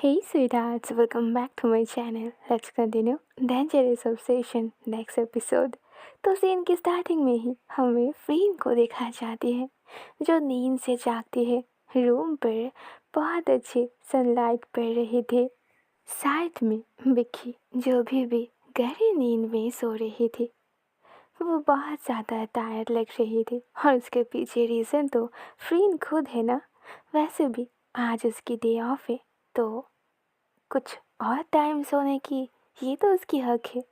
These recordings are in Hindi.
Hey sweethearts, welcome back to my channel. Let's continue Dangerous Obsession next episode. तो सीन की स्टार्टिंग में ही हमें फ्रीन को देखा जाती है जो नींद से जागती है। रूम पर बहुत अच्छी सनलाइट पड़ रही थी। साइड में विक्की जो भी गहरी नींद में सो रही थी। वो बहुत ज़्यादा टायर्ड लग रही थी और उसके पीछे रीज़न तो फ्रीन खुद है ना। वैसे भी आज उसकी डे ऑफ है तो कुछ और टाइम सोने की ये तो उसकी हक है।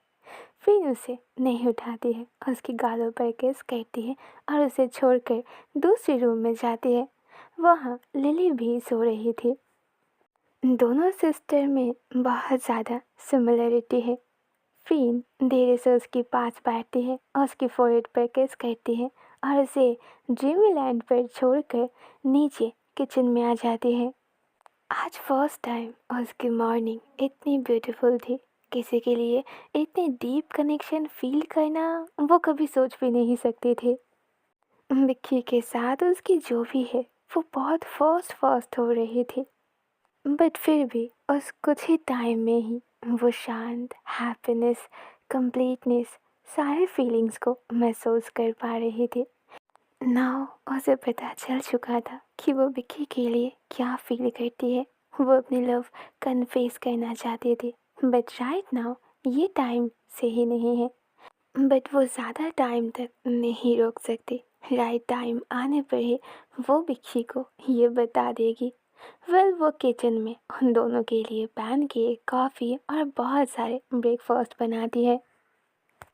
फिर उसे नहीं उठाती है और उसके गालों पर किस करती है और उसे छोड़कर दूसरे रूम में जाती है। वहाँ लिली भी सो रही थी। दोनों सिस्टर में बहुत ज़्यादा सिमिलरिटी है। फिन धीरे से उसके पास बैठती है और उसकी फोrehead पर किस करती है और उसे ड्रीमी लैंड पर छोड़कर नीचे किचन में आ जाती है। आज फर्स्ट टाइम उसकी मॉर्निंग इतनी ब्यूटीफुल थी। किसी के लिए इतनी डीप कनेक्शन फील करना वो कभी सोच भी नहीं सकते थे। विक्की के साथ उसकी जो भी है वो बहुत फर्स्ट हो रही थी। बट फिर भी उस कुछ ही टाइम में ही वो शांत हैप्पीनेस कंप्लीटनेस सारे फीलिंग्स को महसूस कर पा रही थी। नाउ उसे पता चल चुका था कि वो विक्की के लिए क्या फील करती है। वो अपनी लव कन्फेस करना चाहती थी बट राइट नाउ ये टाइम सही नहीं है। बट वो ज़्यादा टाइम तक नहीं रोक सकती। राइट टाइम आने पर ही वो विक्की को ये बता देगी। वो किचन में उन दोनों के लिए पैनकेक कॉफ़ी और बहुत सारे ब्रेकफास्ट बनाती है।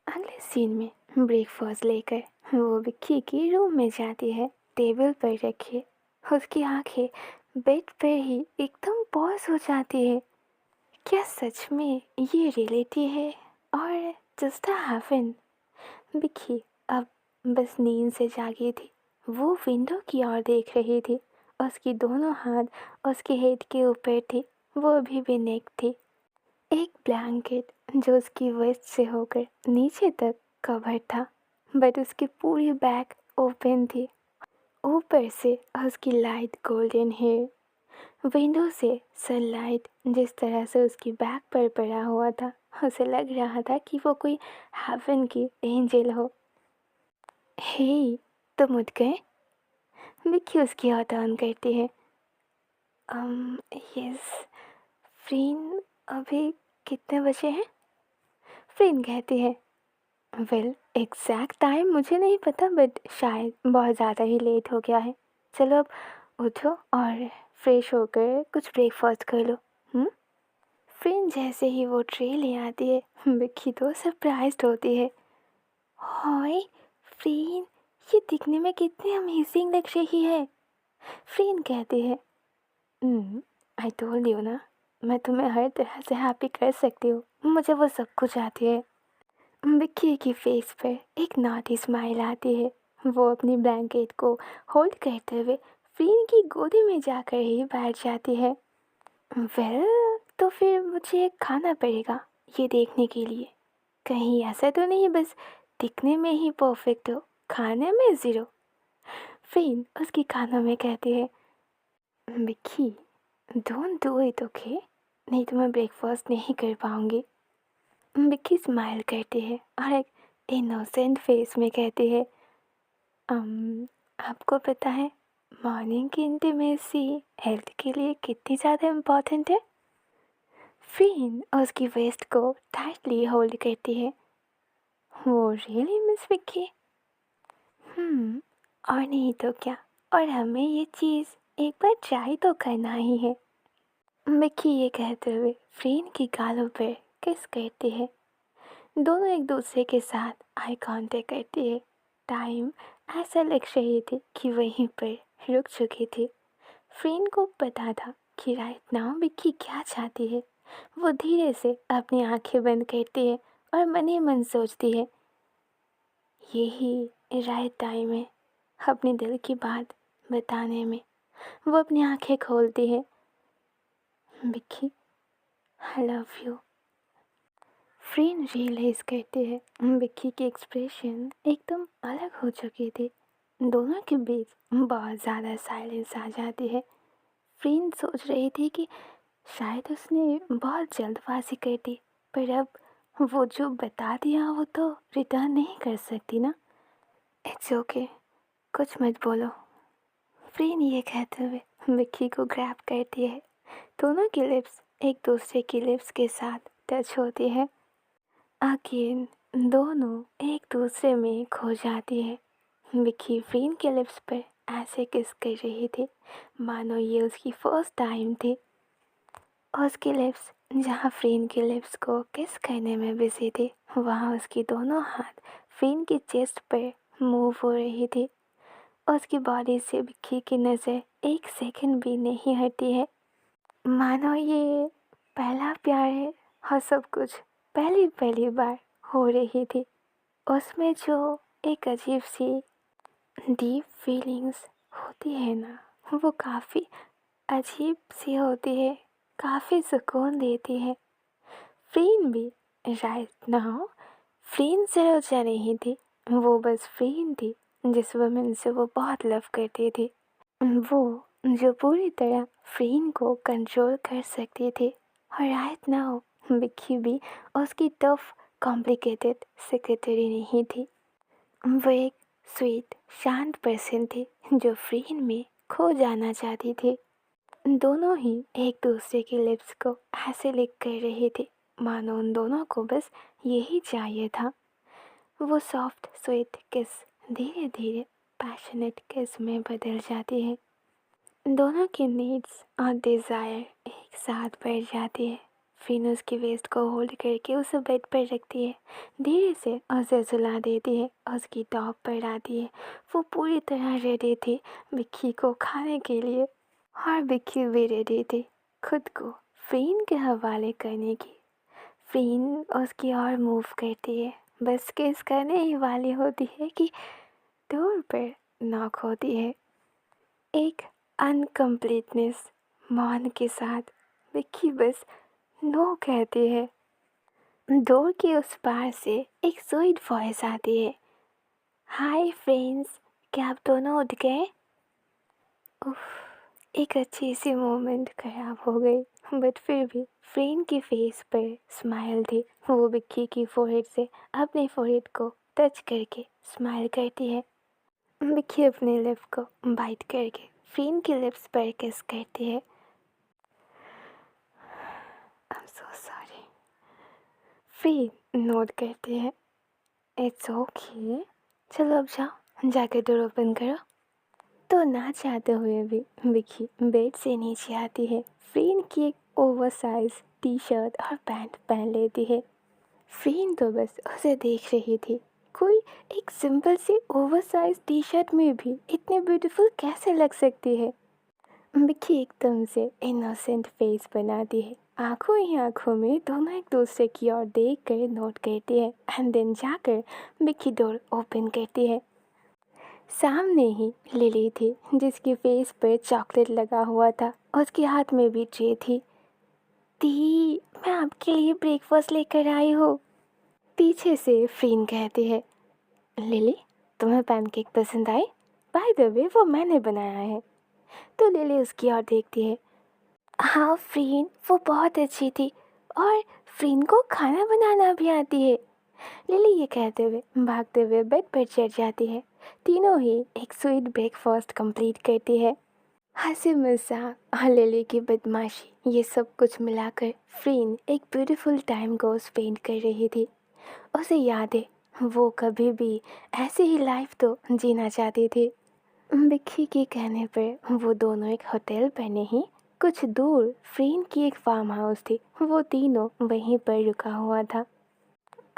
अगले सीन में ब्रेकफास्ट लेकर वो विक्की की रूम में जाती है। टेबल पर रखे उसकी आंखें बेड पर ही एकदम पॉज हो जाती है। क्या सच में ये रियलिटी है और जस्ट हैपन? विक्की अब बस नींद से जागी थी। वो विंडो की ओर देख रही थी। उसकी दोनों हाथ उसके हेड के ऊपर थी। वो अभी भी नेक थी। एक ब्लैंकेट जो उसकी वेस्ट से होकर नीचे तक कवर था बट उसकी पूरी बैक ओपन थी। ऊपर से उसकी लाइट गोल्डन हेयर। विंडो से सनलाइट जिस तरह से उसकी बैक पर पड़ा हुआ था उसे लग रहा था कि वो कोई हेवन की एंजल हो। हे, तुम उठ गए? विक्की उसकी ओर टर्न करती है। यस। फ्रीन, अभी कितने बजे हैं? फ्रीन कहती है, वेल एग्जैक्ट टाइम मुझे नहीं पता बट शायद बहुत ज़्यादा ही लेट हो गया है। चलो अब उठो और फ्रेश होकर कुछ ब्रेकफास्ट कर लो। फ्रेंड जैसे ही वो ट्रे ले आती है विक्की तो सरप्राइज्ड होती है। हाय फ्रेंड, ये दिखने में कितनी अमेजिंग लग रही है। फ्रेंड कहती है, आई टोल्ड यू ना, मैं तुम्हें हर तरह से हैप्पी कर सकती हूँ। मुझे वो सब कुछ आती है। विक्की की फेस पर एक नॉटी स्माइल आती है। वो अपनी ब्लैंकेट को होल्ड करते हुए फ्रीन की गोदी में जाकर ही बैठ जाती है। तो फिर मुझे खाना पड़ेगा ये देखने के लिए कहीं ऐसा तो नहीं बस दिखने में ही परफेक्ट हो खाने में ज़ीरो। फ्रीन उसकी कानों में कहती है, Vicky don't do it okay, नहीं तो मैं ब्रेकफास्ट नहीं कर पाऊँगी। विक्की स्माइल करती है और एक इनोसेंट फेस में कहती है, आपको पता है मॉर्निंग की इंटीमेसी हेल्थ के लिए कितनी ज़्यादा इम्पोर्टेंट है? फ्रीन उसकी वेस्ट को टाइटली होल्ड करती है। वो रियली मिस विक्की? और नहीं तो क्या, और हमें ये चीज़ एक बार ट्राई तो करना ही है। विक्की ये कहते हुए फ्रीन की गालों पर किस करती है। दोनों एक दूसरे के साथ आई कांटेक्ट करती है। टाइम ऐसा लग रही थी कि वहीं पर रुक चुकी थी। फ्रीन को पता था कि राइट नाउ विक्की क्या चाहती है। वो धीरे से अपनी आंखें बंद करती है और मन ही मन सोचती है, यही राइट टाइम है अपने दिल की बात बताने में। वो अपनी आंखें खोलती है। Vicky, I love you. Friend realise करते हैं विक्की की एक्सप्रेशन एकदम अलग हो चुकी थी। दोनों के बीच बहुत ज़्यादा साइलेंस आ जाती है। फ्रेंड सोच रही थी कि शायद उसने बहुत जल्दबाजी कर दी, पर अब वो जो बता दिया वो तो रिटर्न नहीं कर सकती ना। इट्स ओके, कुछ मत बोलो। फ्रीन ये कहते हुए विक्की को ग्रैब करती है। दोनों की लिप्स एक दूसरे की लिप्स के साथ टच होती है। अगेन दोनों एक दूसरे में खो जाती है। विक्की फ्रीन के लिप्स पर ऐसे किस कर रही थी मानो ये उसकी फर्स्ट टाइम थी। उसकी लिप्स जहाँ फ्रीन की लिप्स को किस करने में बिजी थी, वहाँ उसकी दोनों हाथ फ्रीन की चेस्ट पर मूव हो रही थी। उसकी बॉडी से विक्की की नज़र एक सेकंड भी नहीं हटी है, मानो ये पहला प्यार है और सब कुछ पहली पहली बार हो रही थी। उसमें जो एक अजीब सी डीप फीलिंग्स होती है ना, वो काफ़ी अजीब सी होती है, काफ़ी सुकून देती है। फ्रीन भी राइट नाउ फ्रीन सरोजा नहीं थी, वो बस फ्रीन थी जिस वुमेन से वो बहुत लव करती थी, वो जो पूरी तरह फ्रीन को कंट्रोल कर सकती थी। और राइट नाउ विक्की भी उसकी टफ कॉम्प्लिकेटेड सेक्रेटरी नहीं थी, वो एक स्वीट शांत पर्सन थी जो फ्रीन में खो जाना चाहती थी। दोनों ही एक दूसरे की लिप्स को ऐसे लिक कर रही थी मानो उन दोनों को बस यही चाहिए था। वो सॉफ्ट स्वीट किस धीरे धीरे पैशनेट किस में बदल जाती है। दोनों की नीड्स और डिज़ायर एक साथ बढ़ जाती है। फिर उसकी वेस्ट को होल्ड करके उसे बेड पर रखती है, धीरे से उसे सुला देती है, उसकी टॉप पर आती है। वो पूरी तरह रेडी थी विक्की को खाने के लिए, और विक्की भी रेडी थी खुद को फ्रीन के हवाले करने की। फ्रीन उसकी ओर मूव करती है, बस किस करने ही वाली होती है कि डोर पर नॉक होती है। एक अनकम्प्लीटनेस मौन के साथ विक्की बस नो कहती है। डोर के उस पार से एक स्वीट वॉइस आती है, हाय फ्रेंड्स, क्या आप दोनों उठ गए? उफ, एक अच्छी सी मोमेंट खराब हो गई, बट फिर भी फ्रेंड की फेस पर स्माइल थी। वो विक्की की फोरहेड से अपने फोरहेड को टच करके स्माइल करती है। विक्की अपने लिप को बाइट करके फ्रेंड की लिप्स पर किस करती है। I am so sorry. Friend note करती है, इट्स ओके, चलो अब जाओ, जाकर डोर ओपन करो। तो ना चाहते हुए भी विक्की बेड से नीचे आती है, फ्रेंड की एक ओवरसाइज टी शर्ट और पैंट पहन लेती है। फ्रेंड तो बस उसे देख रही थी, कोई एक सिंपल सी ओवरसाइज टी शर्ट में भी इतनी ब्यूटीफुल कैसे लग सकती है। विक्की एकदम से इनोसेंट फेस बनाती है, आंखों ही आंखों में दोनों एक दूसरे की ओर देख कर नोट करती है, एंड देन जाकर विक्की डोर ओपन करती है। सामने ही लिली थी जिसकी फेस पर चॉकलेट लगा हुआ था, उसके हाथ में भी ट्रे थी। दी, मैं आपके लिए ब्रेकफास्ट लेकर आई हूँ, पीछे से फ्रीन कहती है। लिली, तुम्हें पैनकेक पसंद आए? बाय द वे वो मैंने बनाया है। तो लिली उसकी ओर देखती है, हाँ फ्रीन, वो बहुत अच्छी थी, और फ्रीन को खाना बनाना भी आती है। लिली ये कहते हुए भागते हुए बेड पर चढ़ जाती है। तीनों ही एक स्वीट ब्रेकफास्ट कंप्लीट करती है। हंसी मजाक और लिली की बदमाशी, ये सब कुछ मिलाकर फ्रीन एक ब्यूटीफुल टाइम को स्पेंड कर रही थी। उसे याद है वो कभी भी ऐसी ही लाइफ तो जीना चाहती थी। विक्की के कहने पर वो दोनों एक होटल पर नहीं, कुछ दूर फ्रीन की एक फार्म हाउस थी, वो तीनों वहीं पर रुका हुआ था।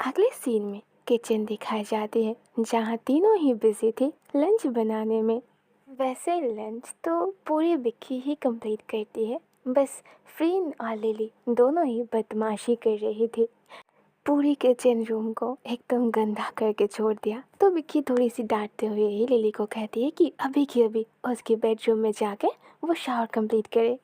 अगले सीन में किचन दिखाई जाती है जहाँ तीनों ही बिजी थी लंच बनाने में। वैसे लंच तो पूरी विक्की ही कंप्लीट करती है, बस फ्रीन और लिली दोनों ही बदमाशी कर रही थी। पूरी किचन रूम को एकदम गंदा करके छोड़ दिया। तो विक्की थोड़ी सी डांटते हुए ही लिली को कहती है कि अभी की अभी उसके बेडरूम में जाकर वो शावर कंप्लीट करे।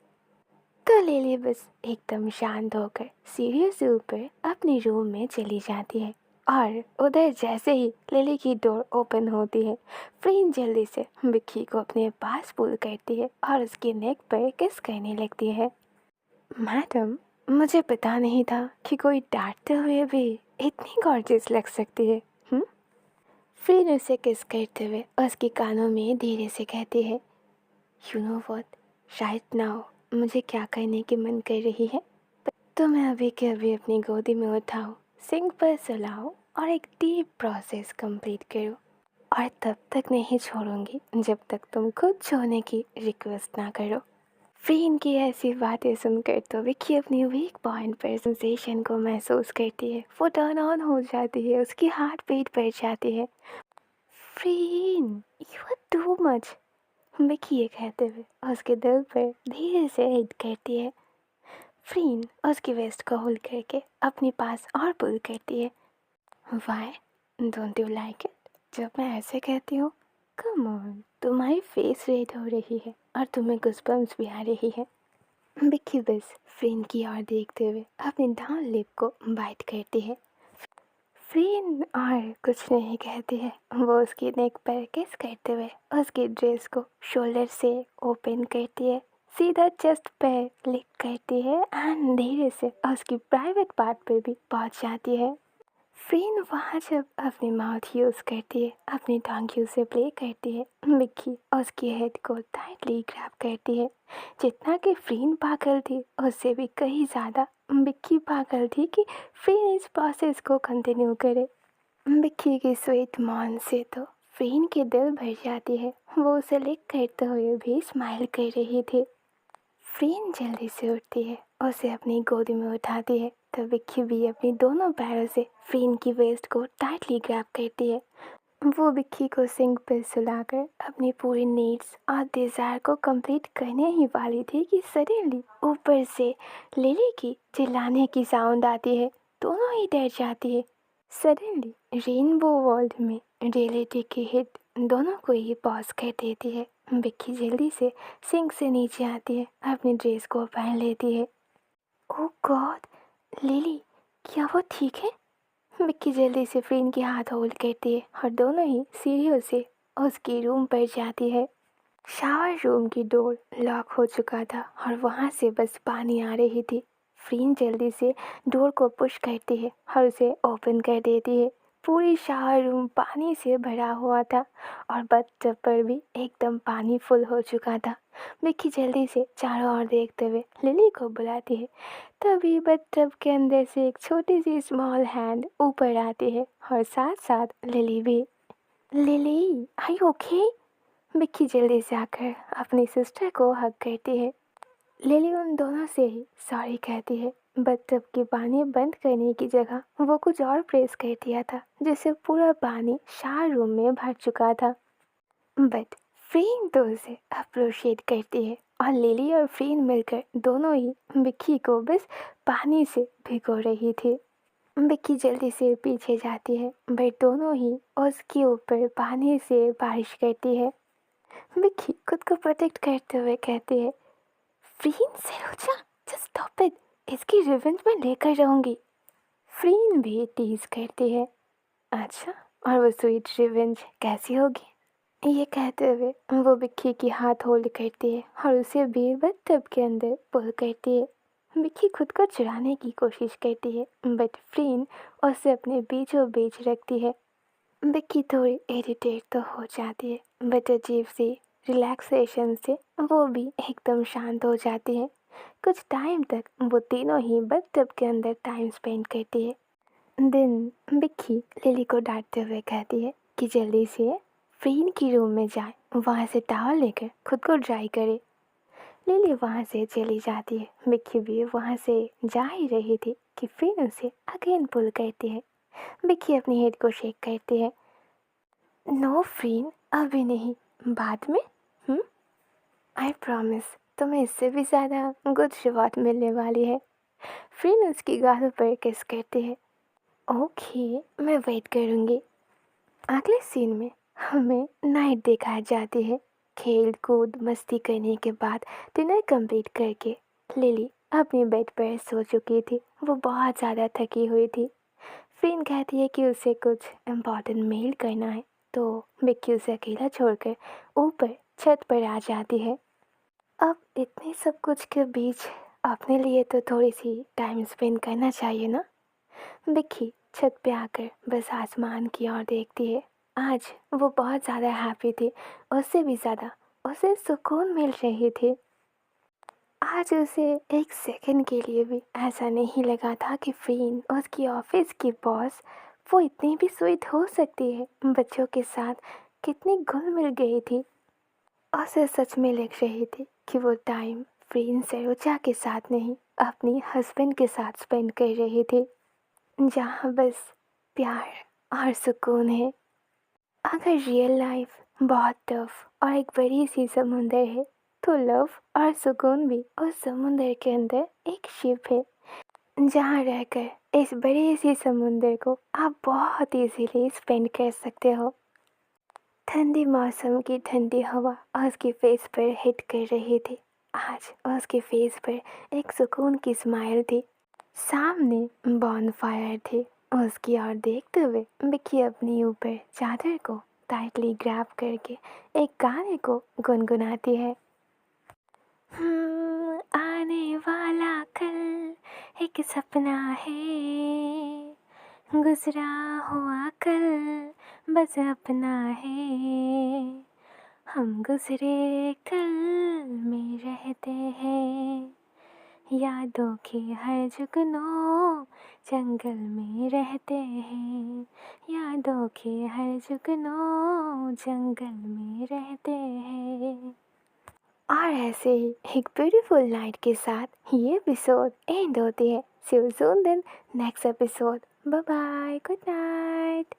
तो लिली बस एकदम शांत होकर सीढ़ियों से ऊपर अपने रूम में चली जाती है, और उधर जैसे ही लिली की डोर ओपन होती है, फ्रीन जल्दी से विक्की को अपने पास पुल करती है और उसके नेक पर किस करने लगती है। मैडम, मुझे पता नहीं था कि कोई डांटते हुए भी इतनी गॉर्जियस लग सकती है। हम्म। फिर उसे किस करते हुए उसके कानों में धीरे से कहती है, यू नो व्हाट, शायद नाउ मुझे क्या करने की मन कर रही है। तो मैं अभी के अभी अपनी गोदी में उठाओ, सिंक पर सुलाओ और एक डीप प्रोसेस कंप्लीट करो। और तब तक नहीं छोड़ूंगी जब तक तुम खुद छोड़ने की रिक्वेस्ट ना करो। फ्रीन की ऐसी बातें सुनकर तो विक्की अपनी वीक पॉइंट पर सेंसेशन को महसूस करती है। वो टर्न ऑन हो जाती है, उसकी हार्ट बीट बढ़ जाती है। Freen, you are too much, Vicky ये कहते हुए उसके दिल पर धीरे से हिट करती है। फ्रीन उसकी वेस्ट को होल्ड करके अपने पास और पुल करती है। Why don't you like it? जब मैं ऐसे कहती हूँ, कम ऑन, तुम्हारी फेस रेड हो रही है और तुम्हें गुस्बम्स भी आ रही है। विक्की बस फ्रीन की ओर देखते हुए अपनी डाउन लिप को बाइट करती है। फ्रीन और कुछ नहीं कहती है। वो उसकी नेक पर किस करते हुए उसकी ड्रेस को शोल्डर से ओपन करती है, सीधा चेस्ट पे लिक करती है एंड धीरे से उसकी प्राइवेट पार्ट पर भी पहुंच जाती है। फ्रीन वहाँ जब अपनी माउथ यूज़ करती है, अपनी टांगियों से प्ले करती है, मिक्की उसकी हेड को टाइटली ग्रैब करती है। जितना कि फ्रीन पागल थी, उससे भी कहीं ज़्यादा मिक्की पागल थी कि फ्रीन इस प्रोसेस को कंटिन्यू करे। मिक्की की स्वीट मॉन से तो फ्रीन की दिल भर जाती है। वो उसे लिक करते हुए भी स्माइल कर रही थी। फ्रीन जल्दी से उठती है, उसे अपनी गोदी में उठाती है, तो विक्की भी अपनी दोनों पैरों से फ्रीन की वेस्ट को टाइटली ग्रैब करती है। वो विक्की को सिंक पर सुलाकर अपनी पूरी नीड्स और डिज़ायर को कंप्लीट करने ही वाली थी कि सडनली ऊपर से लिली की चिल्लाने की साउंड आती है। दोनों ही डर जाती है। सडनली रेनबो वर्ल्ड में रियलिटी की हिट दोनों को ही पॉज कर देती है। विक्की जल्दी से सिंक से नीचे आती है, अपनी ड्रेस को पहन लेती है। ओह गॉड, लिली, क्या वो ठीक है? विक्की जल्दी से फ्रीन के हाथ होल्ड करती है और दोनों ही सीढ़ियों से उसके रूम पर जाती है। शावर रूम की डोर लॉक हो चुका था और वहाँ से बस पानी आ रही थी। फ्रीन जल्दी से डोर को पुश करती है और उसे ओपन कर देती है। पूरी शावर रूम पानी से भरा हुआ था और बाथटब पर भी एकदम पानी फुल हो चुका था। मिक्की जल्दी से चारों ओर देखते हुए लिली को बुलाती है। तभी बाथटब के अंदर से एक छोटी सी स्मॉल हैंड ऊपर आती है और साथ साथ लिली भी। Lily, are you okay? Mickey जल्दी से आकर अपनी सिस्टर को हग करती है। लिली उन दोनों से ही सॉरी कहती है। बट की पानी बंद करने की जगह वो कुछ और प्रेस कर दिया था, जिससे पूरा पानी शावर रूम में भर चुका था। बट फ्रीन तो उसे अप्रिशिएट करती है और लिली और फ्रीन मिलकर दोनों ही मिक्की को बस पानी से भिगो रही थी। मिक्की जल्दी से पीछे जाती है, बट दोनों ही उसके ऊपर पानी से बारिश करती है। मिक्की खुद को प्रोटेक्ट करते हुए कहती है, फ्रीन से रोजा, जस्ट स्टॉप इट, इसकी रिवेंज मैं लेकर रहूंगी। फ्रीन भी टीज करती है, अच्छा, और वो स्वीट रिवेंज कैसी होगी? ये कहते हुए वो मिक्की की हाथ होल्ड करती है और उसे भी बाथटब के अंदर पुल करती है। मिक्की खुद को चुराने की कोशिश करती है, बट फ्रीन उसे अपने बीचों बीच रखती है। विक्की थोड़ी इरिटेट तो हो जाती है, बट अजीब सी रिलैक्सेशन से वो भी एकदम शांत हो जाती है। कुछ टाइम तक वो तीनों ही बाथटब के अंदर टाइम स्पेंड करती है। दिन विक्की लिली को डांटते हुए कहती है कि जल्दी से फ्रीन की रूम में जाए, वहाँ से टॉवल लेकर खुद को ड्राई करे। लिली वहाँ से चली जाती है। विक्की भी वहाँ से जा ही रही थी कि फ्रीन उसे अगेन पुल करती है। विक्की अपनी हेड को शेक करती है। नो फ्रीन, अभी नहीं, बाद में। आई प्रॉमिस, तुम्हें इससे भी ज़्यादा गुड रिवॉर्ड मिलने वाली है। फ्रीन उसकी गालों पर किस करती है। ओके, मैं वेट करूँगी। अगले सीन में हमें नाइट दिखाई जाती है। खेल कूद मस्ती करने के बाद डिनर कंप्लीट करके लिली अपनी बेड पर सो चुकी थी। वो बहुत ज़्यादा थकी हुई थी। फ्रीन कहती है कि उसे कुछ इम्पोर्टेंट मेल करना है, तो विक्की उसे अकेला छोड़कर ऊपर छत पर आ जाती है। अब इतने सब कुछ के बीच अपने लिए तो थोड़ी सी टाइम स्पेंड करना चाहिए ना। विक्की छत पे आकर बस आसमान की ओर देखती है। आज वो बहुत ज़्यादा हैप्पी थी, उससे भी ज़्यादा उसे सुकून मिल रही थी। आज उसे एक सेकंड के लिए भी ऐसा नहीं लगा था कि फ्रीन उसकी ऑफिस की बॉस वो इतनी भी स्वीट हो सकती है। बच्चों के साथ कितनी घुल मिल गई थी। उसे सच में लग रही थी कि वो टाइम फ्रीन सरोजा के साथ नहीं, अपनी हस्बैंड के साथ स्पेंड कर रही थी, जहाँ बस प्यार और सुकून है। अगर रियल लाइफ बहुत टफ और एक बड़ी सी समुंदर है, तो लव और सुकून भी उस समुंदर के अंदर एक शिप है, जहाँ रहकर इस बड़े सी समुंदर को आप बहुत इजीली स्पेंड कर सकते हो। ठंडी मौसम की ठंडी हवा उसके फेस पर हिट कर रही थी। आज उसके फेस पर एक सुकून की स्माइल थी। सामने बॉनफायर थी। उसकी ओर देखते हुए विक्की अपनी ऊपर चादर को टाइटली ग्रैब करके एक गाने को गुनगुनाती है। आने वाला कल एक सपना है, गुजरा हुआ कल बस अपना है, हम गुजरे कल में रहते हैं, यादों के हर जुगनों जंगल में रहते हैं, यादों के हर जुगनों जंगल में रहते हैं। और ऐसे ही एक ब्यूटीफुल नाइट के साथ ये एपिसोड एंड होती है। See you soon then next episode. Bye bye, good night.